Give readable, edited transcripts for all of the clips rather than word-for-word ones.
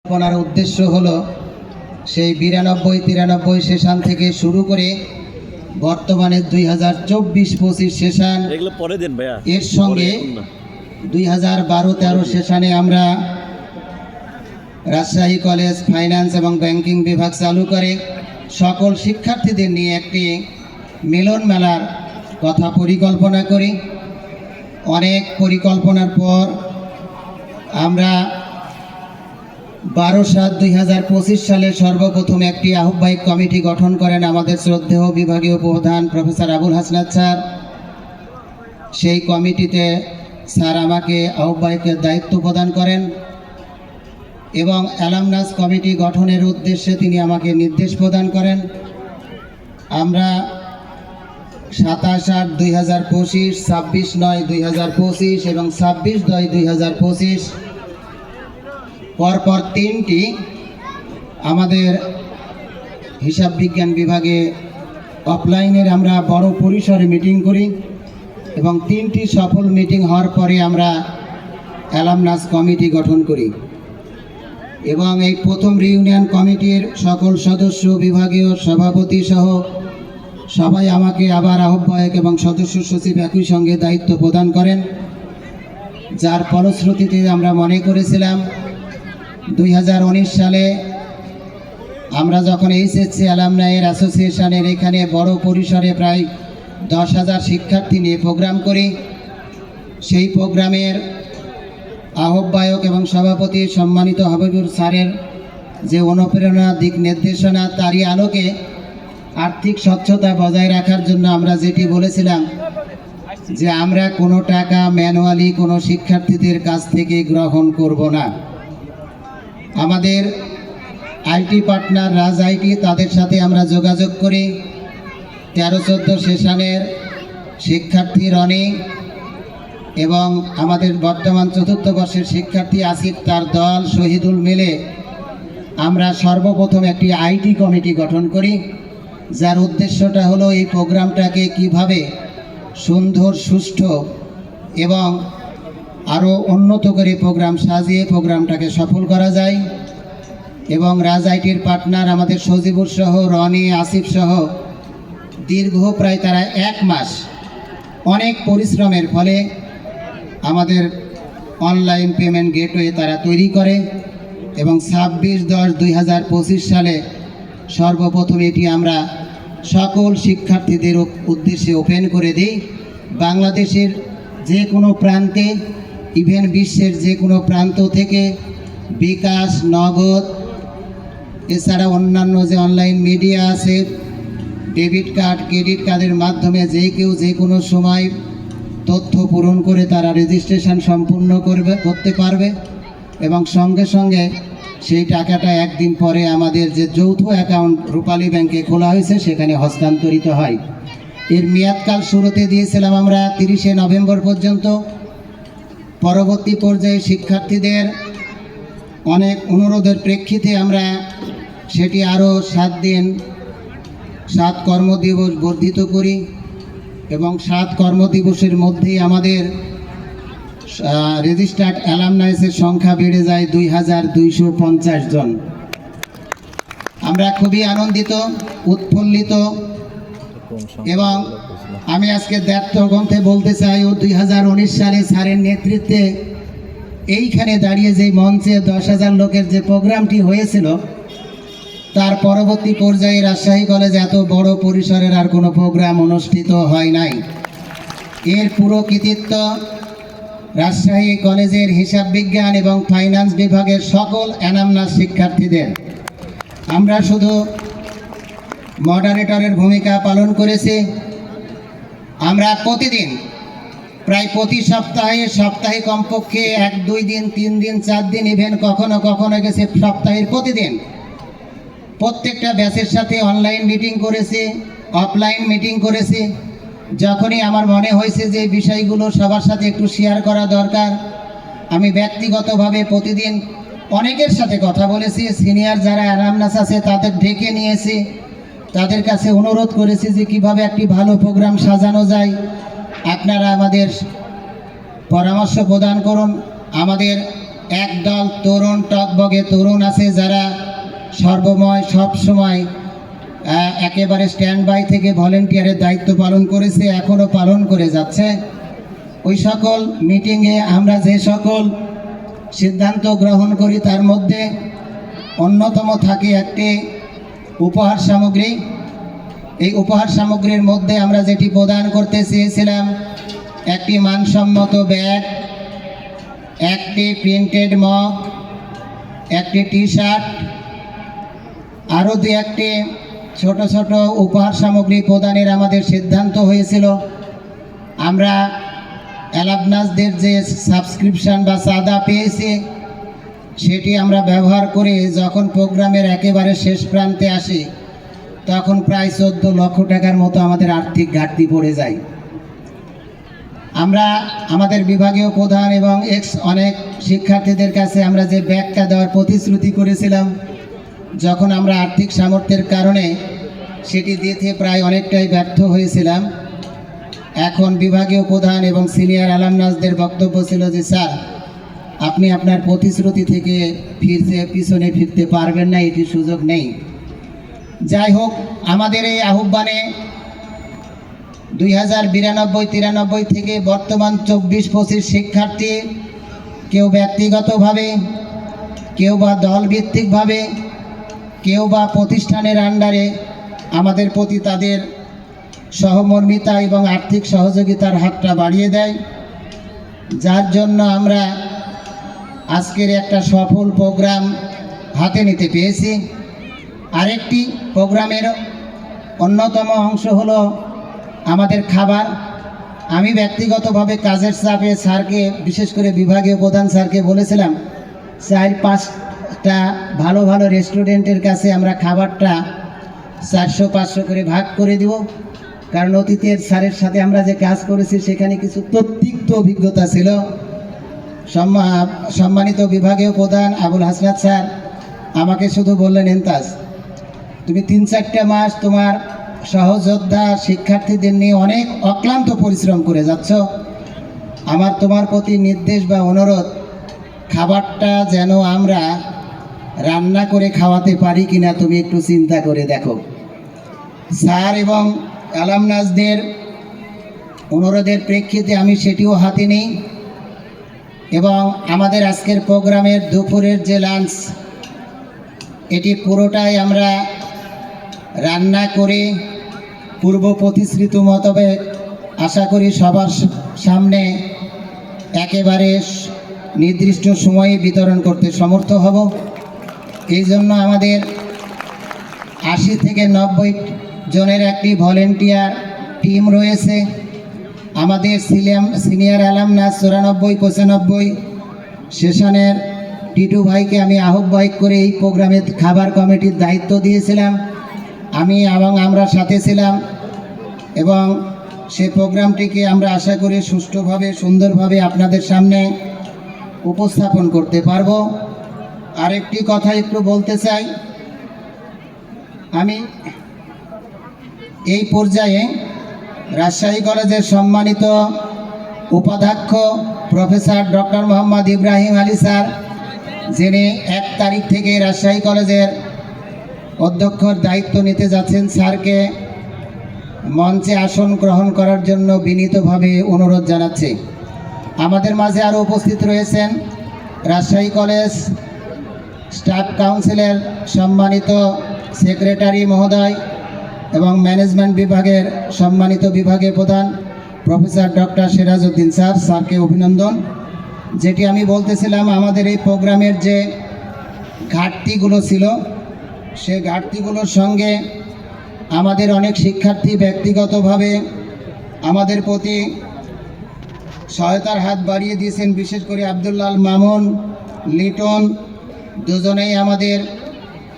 আপনার উদ্দেশ্য হলো সেই 92-93 সেশন থেকে শুরু করে বর্তমানে 2024-25 সেশন এর সঙ্গে 2012-13 সেশনে আমরা রাজশাহী কলেজ ফাইন্যান্স এবং ব্যাংকিং বিভাগ চালু করে সকল শিক্ষার্থীদের নিয়ে একটি মিলন মেলার কথা পরিকল্পনা করি। অনেক পরিকল্পনার পর আমরা 12/7/2025 সালে সর্বপ্রথম একটি আহ্বায়ক কমিটি গঠন করেন আমাদের শ্রদ্ধেয় বিভাগীয় প্রধান প্রফেসর আবুল হাসনাত স্যার। সেই কমিটিতে স্যার আমাকে আহ্বায়কের দায়িত্ব প্রদান করেন এবং অ্যালামনাস কমিটি গঠনের উদ্দেশ্যে তিনি আমাকে নির্দেশ প্রদান করেন। আমরা 27/8/2025, 26/9/2025 এবং 26/10/2025 পরপর তিনটি আমাদের হিসাব বিজ্ঞান বিভাগে অফলাইনের আমরা বড় পরিসরে মিটিং করি এবং তিনটি সফল মিটিং হওয়ার পরে আমরা অ্যালামনাস কমিটি গঠন করি এবং এই প্রথম রিউনিয়ন কমিটির সকল সদস্য, বিভাগীয় সভাপতি সহ সবাই আমাকে আবার আহ্বায়ক এবং সদস্য সচিব একই সঙ্গে দায়িত্ব প্রদান করেন। যার ফলশ্রুতিতে আমরা মনে করেছিলাম 2019 সালে আমরা যখন এইচএসসি অ্যালামনাইয়ের অ্যাসোসিয়েশনের এখানে বড় পরিসরে প্রায় 10,000 শিক্ষার্থী নিয়ে প্রোগ্রাম করি। সেই প্রোগ্রামের আহ্বায়ক এবং সভাপতি সম্মানিত হাবিবুর স্যারের যে অনুপ্রেরণা, দিক নির্দেশনা, তারই আলোকে আর্থিক স্বচ্ছতা বজায় রাখার জন্য আমরা যেটি বলেছিলাম যে আমরা কোনো টাকা ম্যানুয়ালি কোনো শিক্ষার্থীদের কাছ থেকে গ্রহণ করব না। আমাদের আইটি পার্টনার রাজ আইটি, তাদের সাথে আমরা যোগাযোগ করি। 13-14 সেশনের শিক্ষার্থী রনি এবং আমাদের বর্তমান 4র্থ বর্ষের শিক্ষার্থী আসিফ তার দল শহীদুল মিলে আমরা সর্বপ্রথম একটি আইটি কমিটি গঠন করি, যার উদ্দেশ্যটা হলো এই প্রোগ্রামটাকে কিভাবে সুন্দর, সুষ্ঠু এবং আরও উন্নত করে প্রোগ্রাম সাজিয়ে প্রোগ্রামটাকে সফল করা যায়। এবং রাজ আইটির পার্টনার আমাদের সজিবুর সহ রনি, আসিফ সহ দীর্ঘ প্রায় তারা 1 মাস অনেক পরিশ্রমের ফলে আমাদের অনলাইন পেমেন্ট গেটওয়ে তারা তৈরি করে এবং 26/10/2025 সালে সর্বপ্রথম এটি আমরা সকল শিক্ষার্থীদের উদ্দেশ্যে ওপেন করে দিই। বাংলাদেশের যে কোনো প্রান্তে, ইভেন বিশ্বের যে কোনো প্রান্ত থেকে বিকাশ, নগদ, এছাড়া অন্যান্য যে অনলাইন মিডিয়া আছে, ডেবিট কার্ড, ক্রেডিট কার্ডের মাধ্যমে যে কেউ যে কোনো সময় তথ্য পূরণ করে তারা রেজিস্ট্রেশন সম্পূর্ণ করতে পারবে এবং সঙ্গে সঙ্গে সেই টাকাটা একদিন পরে আমাদের যে যৌথ অ্যাকাউন্ট রূপালী ব্যাংকে খোলা হয়েছে সেখানে হস্তান্তরিত হয়। এর মেয়াদকাল শুরুতে দিয়েছিলাম আমরা 30শে নভেম্বর পর্যন্ত। পরবর্তী পর্যায়ে শিক্ষার্থীদের অনেক অনুরোধের প্রেক্ষিতে আমরা সেটি আরও 7 দিন 7 কর্মদিবস বর্ধিত করি এবং 7 কর্মদিবসের মধ্যেই আমাদের রেজিস্টার্ড অ্যালামনাইসের সংখ্যা বেড়ে যায় 2250 জন। আমরা খুবই আনন্দিত, উৎফুল্লিত এবং আমি আজকে দ্ব্যর্থ গ্রন্থে বলতে চাই 2019 সালে স্যারের নেতৃত্বে এইখানে দাঁড়িয়ে যে মঞ্চে 10,000 লোকের যে প্রোগ্রামটি হয়েছিল, তার পরবর্তী পর্যায়ে রাজশাহী কলেজে এত বড় পরিসরের আর কোনো প্রোগ্রাম অনুষ্ঠিত হয় নাই। এর পুরো কৃতিত্ব রাজশাহী কলেজের হিসাব বিজ্ঞান এবং ফাইন্যান্স বিভাগের সকল অ্যালামনাস শিক্ষার্থীদের। আমরা শুধু মডারেটরের ভূমিকা পালন করেছি। আমরা প্রতিদিন প্রায় প্রতি সপ্তাহে কমপক্ষে 1-2 দিন, 3 দিন, 4 দিন, ইভেন কখনো কখনো গেছে সপ্তাহের প্রতিদিন প্রত্যেকটা ব্যাচের সাথে অনলাইন মিটিং করেছি, অফলাইন মিটিং করেছি। যখনই আমার মনে হয়েছে যে বিষয়গুলো সবার সাথে একটু শেয়ার করা দরকার, আমি ব্যক্তিগতভাবে প্রতিদিন অনেকের সাথে কথা বলেছি। সিনিয়র যারা অ্যালামনাস আছে তাদের ডেকে নিয়েছি, তাদের কাছে অনুরোধ করেছি যে কিভাবে একটি ভালো প্রোগ্রাম সাজানো যায়, আপনারা আমাদের পরামর্শ প্রদান করুন। আমাদের একদল তরুণ টকবগে তরুণ আছে যারা সবসময় একেবারে স্ট্যান্ড বাই থেকে ভলেন্টিয়ারের দায়িত্ব পালন করেছে, এখনও পালন করে যাচ্ছে। ওই সকল মিটিংয়ে আমরা যে সকল সিদ্ধান্ত গ্রহণ করি তার মধ্যে অন্যতম থাকে একটি উপহার সামগ্রী। এই উপহার সামগ্রীর মধ্যে আমরা যেটি প্রদান করতে চেয়েছিলাম একটি মানসম্মত ব্যাগ, একটি প্রিন্টেড মগ, একটি টি শার্ট, আরও দু একটি ছোট ছোট উপহার সামগ্রী প্রদানের আমাদের সিদ্ধান্ত হয়েছিল। আমরা অ্যালামনাসদের যে সাবস্ক্রিপশন বা চাঁদা পেয়েছি সেটি আমরা ব্যবহার করে যখন প্রোগ্রামের একেবারে শেষ প্রান্তে আসি তখন প্রায় 14 লক্ষ টাকার মতো আমাদের আর্থিক ঘাটতি পড়ে যায়। আমরা আমাদের বিভাগীয় প্রধান এবং অনেক শিক্ষার্থীদের কাছে আমরা যে ব্যাগটা দেওয়ার প্রতিশ্রুতি করেছিলাম, যখন আমরা আর্থিক সামর্থ্যের কারণে সেটি দিতে প্রায় অনেকটাই ব্যর্থ হয়েছিলাম। এখন বিভাগীয় প্রধান এবং সিনিয়র অ্যালামনাসদের বক্তব্য ছিল যে স্যার, আপনি আপনার প্রতিশ্রুতি থেকে পিছনে ফিরতে পারবেন না, এটি সুযোগ নেই। যাই হোক, আমাদের এই আহ্বানে 2092-93 থেকে বর্তমান 24-25 শিক্ষার্থী কেউ ব্যক্তিগতভাবে, কেউ বা দলভিত্তিকভাবে, কেউ বা প্রতিষ্ঠানের আন্ডারে আমাদের প্রতি তাদের সহমর্মিতা এবং আর্থিক সহযোগিতার হাতটা বাড়িয়ে দেয়, যার জন্য আমরা আজকের একটা সফল প্রোগ্রাম হাতে নিতে পেরেছি। আরেকটি প্রোগ্রামের অন্যতম অংশ হলো আমাদের খাবার। আমি ব্যক্তিগতভাবে কাজের চাপে স্যারকে, বিশেষ করে বিভাগীয় প্রধান স্যারকে বলেছিলাম 4-5টা ভালো ভালো রেস্টুরেন্টের কাছে আমরা খাবারটা 400-500 করে ভাগ করে দিব, কারণ অতীতের স্যারের সাথে আমরা যে কাজ করেছি সেখানে কিছু তিক্ত অভিজ্ঞতা ছিল। সম্মানিত বিভাগীয় প্রধান আবুল হাসনাত স্যার আমাকে শুধু বললেন, এন্তাজ তুমি 3-4টা মাস তোমার সহযোদ্ধা শিক্ষার্থীদের নিয়ে অনেক অক্লান্ত পরিশ্রম করে যাচ্ছ, আমার তোমার প্রতি নির্দেশ বা অনুরোধ, খাবারটা যেন আমরা রান্না করে খাওয়াতে পারি কিনা তুমি একটু চিন্তা করে দেখো। স্যার এবং অ্যালামনাসদের অনুরোধের প্রেক্ষিতে আমি সেটিও হাতে নিই এবং আমাদের আজকের প্রোগ্রামের দুপুরের যে লাঞ্চ, এটি পুরোটাই আমরা রান্না করে পূর্ব প্রতিশ্রুত মোতাবেক আশা করি সবার সামনে একেবারে নির্দিষ্ট সময়ে বিতরণ করতে সমর্থ হব। এই জন্য আমাদের 80 থেকে 90 জনের একটি ভলেন্টিয়ার টিম রয়েছে। আমাদের সিনিয়র অ্যালামনাস 94-95 সেশনের টিটু ভাইকে আমি আহ্বায়ক করে এই প্রোগ্রামের খাবার কমিটির দায়িত্ব দিয়েছিলাম। আমি এবং আমরা সাথে ছিলাম এবং সেই প্রোগ্রামটিকে আমরা আশা করি সুষ্ঠুভাবে সুন্দরভাবে আপনাদের সামনে উপস্থাপন করতে পারব। আরেকটি কথা একটু বলতে চাই, আমি এই পর্যায়ে রাজশাহী কলেজের সম্মানিত উপাধ্যক্ষ professor doctor Mohammad Ibrahim Ali sir, যিনি 1 তারিখ থেকে রাজশাহী কলেজের অধ্যক্ষর দায়িত্ব নিতে যাচ্ছেন, স্যারকে মঞ্চে আসন গ্রহণ করার জন্য বিনীতভাবে অনুরোধ জানাচ্ছি। আমাদের মাঝে আরও উপস্থিত রয়েছেন রাজশাহী কলেজ স্টাফ কাউন্সিলের সম্মানিত সেক্রেটারি মহোদয় এবং ম্যানেজমেন্ট বিভাগের সম্মানিত বিভাগীয় প্রধান প্রফেসর ডক্টর সিরাজউদ্দিন স্যার। স্যারকে অভিনন্দন। যেটি আমি বলতেছিলাম, আমাদের এই প্রোগ্রামের যে ঘাটতিগুলো ছিল সেই ঘাটতিগুলোর সঙ্গে আমাদের অনেক শিক্ষার্থী ব্যক্তিগতভাবে আমাদের প্রতি সহায়তার হাত বাড়িয়ে দিয়েছেন। বিশেষ করে আব্দুল্লাহ মামুন, লিটন দুজনেই আমাদের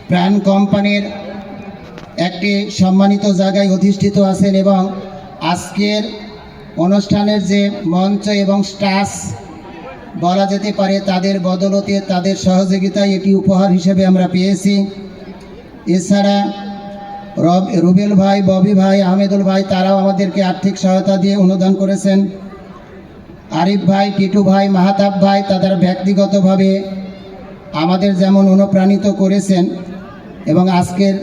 প্রাণ কোম্পানির একটি সম্মানিত জায়গায় অধিষ্ঠিত আছেন এবং আজকের অনুষ্ঠানের যে মঞ্চ এবং স্টাফ বলা যেতে পারে তাদের বদলতে, তাদের সহযোগিতায় এটি উপহার হিসেবে আমরা পেয়েছি। এছাড়া রুবেল ভাই, ববি ভাই, আহমেদুল ভাই, তারাও আমাদেরকে আর্থিক সহায়তা দিয়ে অনুদান করেছেন। আরিফ ভাই, টিটু ভাই, মাহাতাব ভাই, তারা ব্যক্তিগতভাবে আমাদের যেমন অনুপ্রাণিত করেছেন এবং আজকের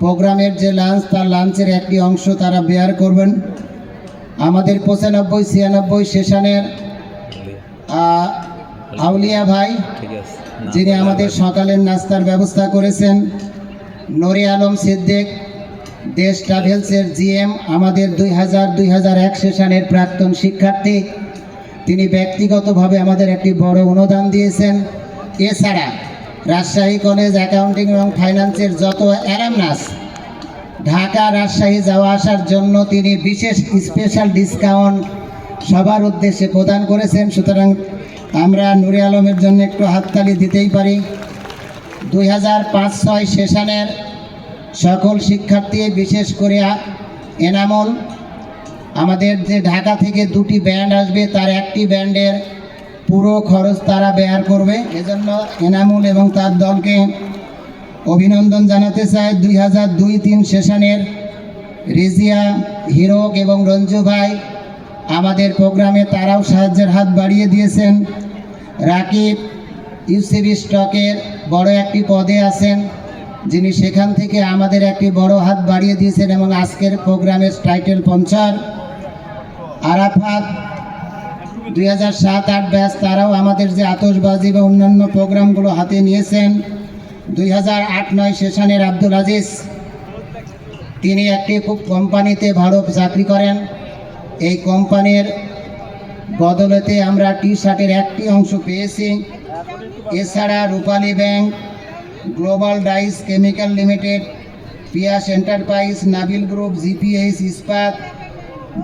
প্রোগ্রামের যে লাঞ্চ, তার লাঞ্চের একটি অংশ তারা বেয়ার করবেন। আমাদের 95-96 সেশনের আউলিয়া ভাই, যিনি আমাদের সকালের নাস্তার ব্যবস্থা করেছেন। নূরে আলম সিদ্দিক, দেশ ট্রাভেলসের জিএম, আমাদের 2000-2001 সেশনের প্রাক্তন শিক্ষার্থী, তিনি ব্যক্তিগতভাবে আমাদের একটি বড় অনুদান দিয়েছেন। এছাড়া রাজশাহী কলেজ অ্যাকাউন্টিং এবং ফাইন্যান্সের যত অ্যালামনাস ঢাকা রাজশাহী যাওয়া আসার জন্য তিনি বিশেষ স্পেশাল ডিসকাউন্ট সবার উদ্দেশ্যে প্রদান করেছেন। সুতরাং আমরা নূরে আলমের জন্য একটু হাততালি দিতেই পারি। 2005-06 সেশনের সকল শিক্ষার্থী, বিশেষ করে এনামুল, আমাদের যে ঢাকা থেকে 2টি ব্যান্ড আসবে, তার একটি ব্যান্ডের পুরো খরচ তারা বেয়ার করবে। এজন্য এনামুল এবং তার দলকে অভিনন্দন জানাতে চাই। 2002-03 সেশনের রেজিয়া, হিরক এবং রঞ্জু ভাই আমাদের প্রোগ্রামে তারাও সাহায্যের হাত বাড়িয়ে দিয়েছেন। রাকিব ইউসিবি স্টকের বড় একটি পদে আছেন, যিনি সেখান থেকে আমাদের একটি বড় হাত বাড়িয়ে দিয়েছেন এবং আজকের প্রোগ্রামের টাইটেল স্পন্সর। আরাফাত 2007-08 ব্যাচ, তারাও আমাদের যে আতশবাজি বা অন্যান্য প্রোগ্রামগুলো হাতে নিয়েছেন। 2008-09 সেশনের আব্দুল আজিজ, তিনি একটি খুব কোম্পানিতে ভালো চাকরি করেন। এই কোম্পানির বদলতে আমরা টি শার্টের একটি অংশ পেয়েছি। এছাড়া Rupali bank, global dyes chemical limited, Piyas enterprise, Nabil group, GPH Ispat,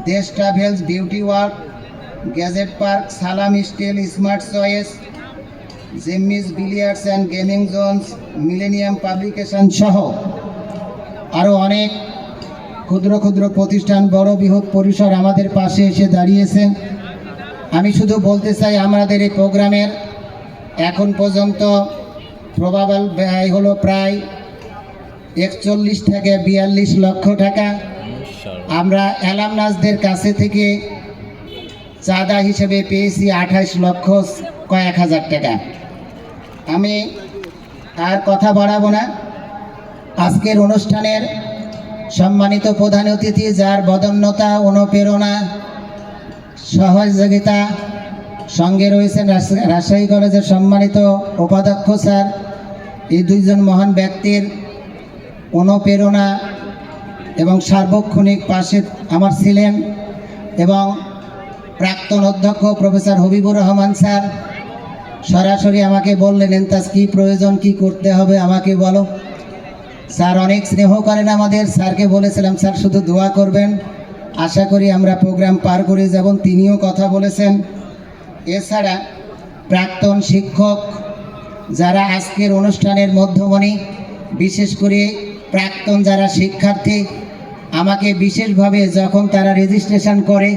Desh travels, beauty work, gadget park, Salam steel, smart choice, Jimmy's billiards and gaming zones, millennium publication সহ আরও অনেক ক্ষুদ্র ক্ষুদ্র প্রতিষ্ঠান বড় বৃহৎ পরিসর আমাদের পাশে এসে দাঁড়িয়েছে। আমি শুধু বলতে চাই, আমাদের এই প্রোগ্রামের এখন পর্যন্ত প্রবাবল ব্যয় হলো প্রায় 41 থেকে 42 লক্ষ টাকা। আমরা অ্যালামনাসদের কাছে থেকে চাঁদা হিসেবে পেয়েছি 28 লক্ষ কয়েক হাজার টাকা। আমি আর কথা বাড়াবো না। আজকের অনুষ্ঠানের সম্মানিত প্রধান অতিথি, যার বদন্যতা, অনুপ্রেরণা, সহযোগিতা সঙ্গে রয়েছেন রাজশাহী কলেজের সম্মানিত উপাধ্যক্ষ স্যার। এই দুইজন মহান ব্যক্তির অনুপ্রেরণা এবং সার্বক্ষণিক পাশে আমার ছিলেন। এবং প্রাক্তন অধ্যক্ষ প্রফেসর হবিবুর রহমান স্যার সরাসরি আমাকে বললেন, এন্তাজ কী প্রয়োজন, কি করতে হবে আমাকে বলো। স্যার অনেক স্নেহ করেন আমাদের। স্যারকে বলেছিলাম, স্যার শুধু দোয়া করবেন, আশা করি আমরা প্রোগ্রাম পার করে যাব। তিনিও কথা বলেছেন। এছাড়া প্রাক্তন শিক্ষক যারা আজকের অনুষ্ঠানের মধ্যমণি, বিশেষ করে প্রাক্তন যারা শিক্ষার্থী, আমাকে বিশেষভাবে যখন তারা রেজিস্ট্রেশন করে,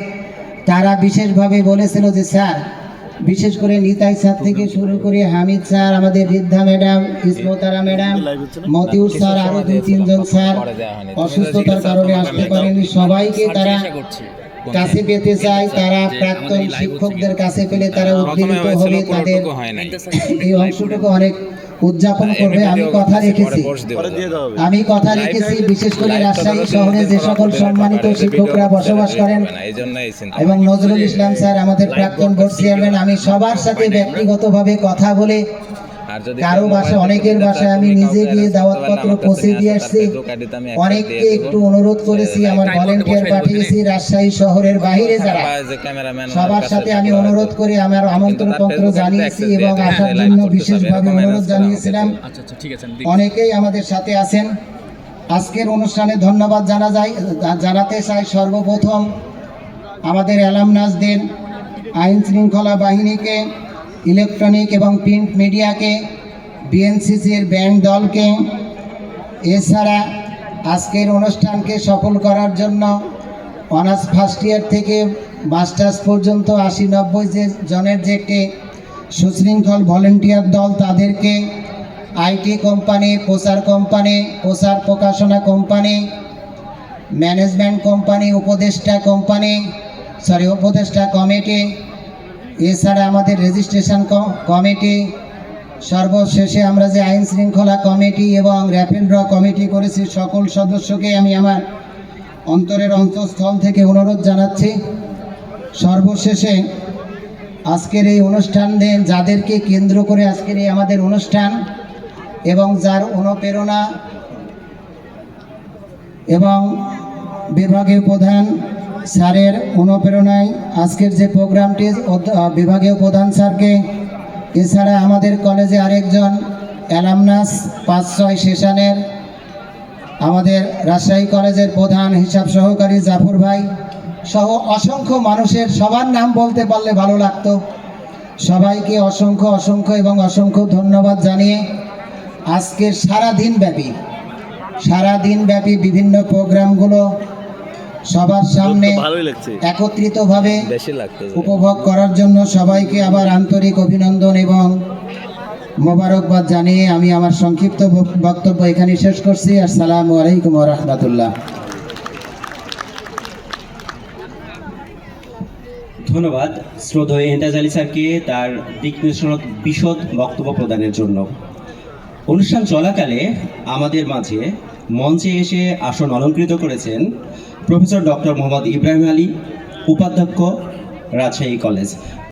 তারা বিশেষভাবে বলেছিল যে স্যার, বিশেষ করে নিতাই স্যার থেকে শুরু করে হামিদ স্যার, আমাদের রিদ্ধা ম্যাডাম, ইসমতারা ম্যাডাম, মতিউর স্যার, আরও 2-3 জন স্যার অসুস্থতার কারণে আসতে পারেনি, সবাইকে তারা কাছে পেতে চায়। তারা প্রাক্তন শিক্ষকদের কাছে পেলে তারা উদ্দীপিত হবে, তাদের এই অংশটুকু অনেক উদযাপন করবে। আমি কথা রেখেছি বিশেষ করে রাজশাহী শহরে যে সকল সম্মানিত শিক্ষকরা বসবাস করেন এবং নজরুল ইসলাম স্যার আমাদের প্রাক্তন বোর্ড চেয়ারম্যান, আমি সবার সাথে ব্যক্তিগতভাবে কথা বলে কারো বাসায়, অনেকের বাসায় আমি নিজে গিয়ে দাওয়াতপত্র পৌঁছে দিয়ে আসছি। অনেককে একটু অনুরোধ করেছি, আমার ভলেন্টিয়ার পাঠিয়েছি রাজশাহী শহরের বাইরে যারা, সবার সাথে আমি অনুরোধ করে আমার আমন্ত্রণ পত্র জানিয়েছি এবং আসার জন্য বিশেষভাবে অনুরোধ জানিয়েছিলাম। অনেকেই আমাদের সাথে আছেন। আজকের অনুষ্ঠানে ধন্যবাদ জানাতে চাই সর্বপ্রথম আমাদের অ্যালামনাসদের, আইন শৃঙ্খলা বাহিনীকে, ইলেকট্রনিক এবং প্রিন্ট মিডিয়াকে, বিএনসিসির ব্যান্ড দলকে। এছাড়া আজকের অনুষ্ঠানকে সফল করার জন্য অনার্স ফার্স্ট ইয়ার থেকে মাস্টার্স পর্যন্ত 80-90 জনের যে একটি সুশৃঙ্খল ভলেন্টিয়ার দল, তাদেরকে আইটি কোম্পানি, প্রচার কোম্পানি, প্রচার প্রকাশনা কোম্পানি, ম্যানেজমেন্ট কোম্পানি, উপদেষ্টা কমিটি, এছাড়া আমাদের রেজিস্ট্রেশন কমিটি, সর্বশেষে আমরা যে আইন শৃঙ্খলা কমিটি এবং র্যাপিড ড্র কমিটি করেছি, সকল সদস্যকে আমি আমার অন্তরের অন্তঃস্থল থেকে অনুরোধ জানাচ্ছি। সর্বশেষে আজকের এই অনুষ্ঠানে যাদেরকে কেন্দ্র করে আজকের এই আমাদের অনুষ্ঠান এবং যার অনুপ্রেরণা এবং বিভাগীয় প্রধান স্যারের অনুপ্রেরণায় আজকের যে প্রোগ্রামটি, বিভাগীয় প্রধান স্যারকে, এছাড়া আমাদের কলেজে আরেকজন অ্যালামনাস 5-6 সেশনের আমাদের রাজশাহী কলেজের প্রধান হিসাব সহকারী জাফর ভাই সহ অসংখ্য মানুষের সবার নাম বলতে পারলে ভালো লাগতো। সবাইকে অসংখ্য অসংখ্য এবং অসংখ্য ধন্যবাদ জানিয়ে আজকের সারাদিনব্যাপী বিভিন্ন প্রোগ্রামগুলো সবার সামনে একত্রিতভাবে উপভোগ করার জন্য সবাইকে আবার আন্তরিক অভিনন্দন এবং মোবারকবাদ জানিয়ে আমি আমার সংক্ষিপ্ত বক্তব্য এখানে শেষ করছি। আসসালামু আলাইকুম ওয়া রাহমাতুল্লাহ। ধন্যবাদ শ্রদ্ধেয় এন্টাজ আলী স্যারকে তার দিক নির্দেশনা বিশদ বক্তব্য প্রদানের জন্য। অনুষ্ঠান চলাকালে আমাদের মাঝে মঞ্চে এসে আসন অলঙ্কৃত করেছেন প্রফেসর ডক্টর মোহাম্মদ ইব্রাহিম আলী, উপাধ্যক্ষ, রাজশাহী কলেজ।